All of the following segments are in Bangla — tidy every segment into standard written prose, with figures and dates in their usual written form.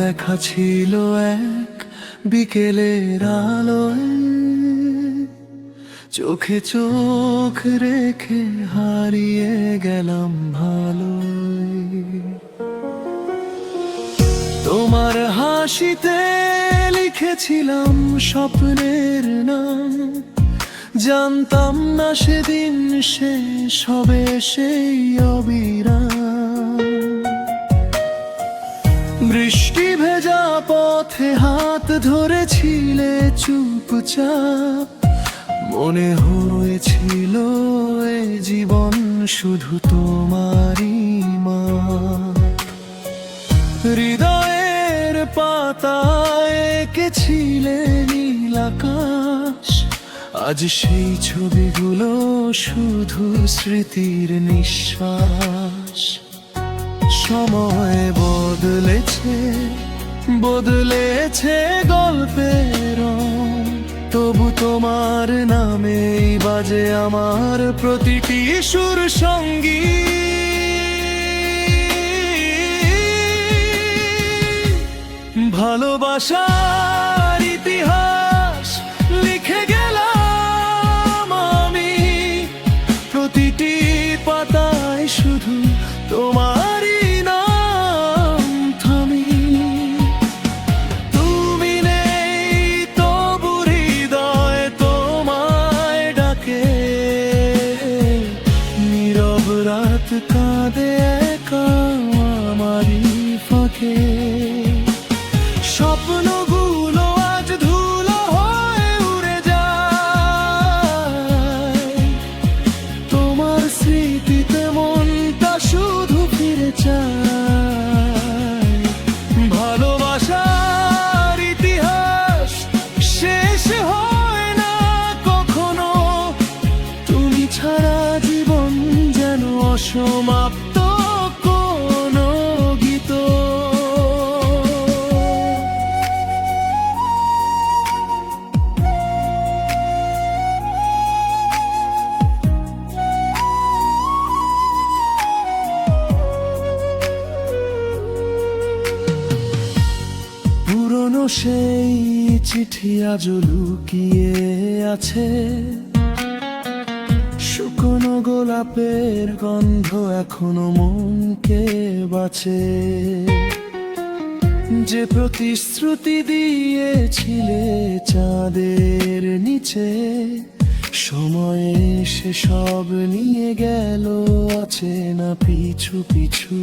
দেখা ছিল এক বিকেলের আলোয়, চোখে চোখ রেখে হারিয়ে গেলাম ভালোই। তোমার হাসিতে লিখেছিলাম স্বপ্নের নাম, জানতাম না সেদিন শেষ হবে সেই অবিরাম। বৃষ্টি ভেজা পথে হাত ধরেছিলে চুপচাপ, মনে হয়েছিল এ জীবন শুধু তোমারই মা। হৃদয়ের পাতায় এঁকেছিলে নীল আকাশ, আজ সেই ছবিগুলো শুধু স্মৃতির নিঃশ্বাস। সময় বদলেছে, বদলেছে গল্পের রং, তবু তোমার নামেই বাজে আমার প্রতিটি সুর সঙ্গী। ভালোবাসার ইতিহাস লিখে গেলাম আমি, প্রতিটি পাতায় শুধু তোমারই নাম থামি। তুমি নেই তবু হৃদয় তোমায় ডাকে, নীরব রাত কাঁদে একা আমারই ফাঁকে। স্বপ্নগুলো আজ ধুলো হয়ে উড়ে যায়, তোমার স্মৃতিতে মনটা শুধু ফিরে চায়। ভালোবাসার ইতিহাস শেষ হয় না কখনো, তুমি ছাড়া জীবন যেন অসমাপ্ত কোনো গীত। পুরনো সেই চিঠি আজও লুকিয়ে আছে, শুকনো গোলাপের গন্ধ এখনো মনকে বাঁচে। যে প্রতিশ্রুতি দিয়েছিলে চাঁদের নিচে, সময়ে সে সব নিয়ে গেল আছে না পিছু পিছু।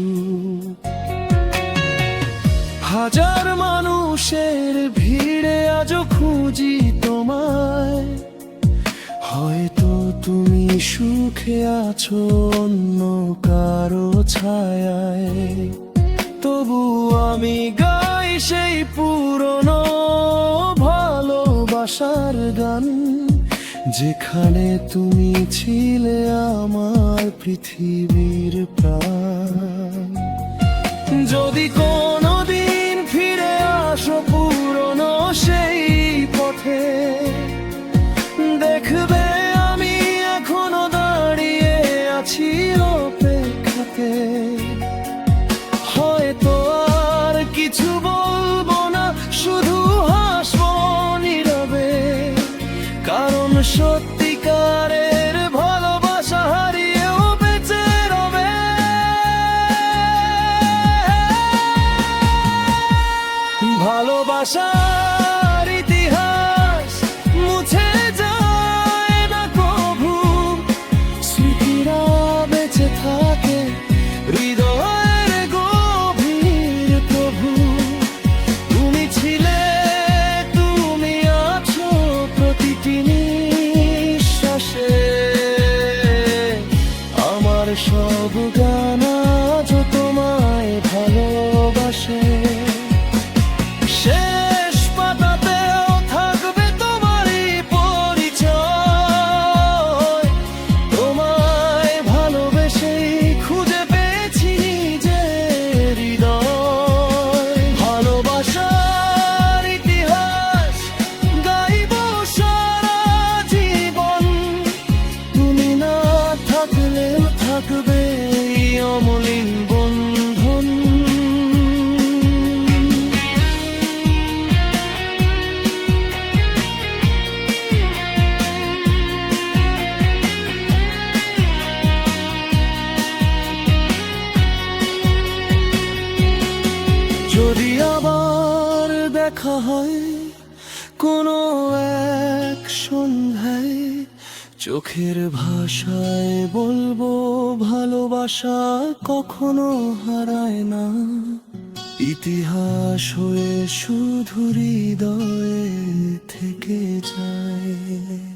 হাজার মানুষের ভিড়ে আজও খুঁজি তোমায়, হয়তো তুমি সুখে আছো অন্য কারো ছায়ায়। তবু আমি গাই সেই পুরনো ভালোবাসার গান, যেখানে তুমি ছিলে আমার পৃথিবীর প্রাণ। যদি কোনোদিন ফিরে আসো পুরনো সেই পথে, দেখবে আমি এখনো দাঁড়িয়ে আছি অপেক্ষাতে। হয়তো আর কিছু বলবো না, শুধু হাসবো নীরবে, কারণ সত্যিকারের ভালোবাসা হারিয়েও বেঁচে রবে। ভালোবাসার ইতিহাস মুছে যায় না কভু, স্মৃতিরা বেঁচে থাকে হৃদয়ের গভীর প্রভু। তুমি ছিলে, তুমি আছো প্রতিটি নিঃশ্বাসে, আমার সব গান আজও তোমায় ভালোবাসে। শেষ যদি আবার দেখা হয় কোনো এক সন্ধ্যায়, চোখের ভাষায় বলবো ভালোবাসা কখনো হারায় না, ইতিহাস হয়ে শুধু হৃদয়ে থেকে যায়।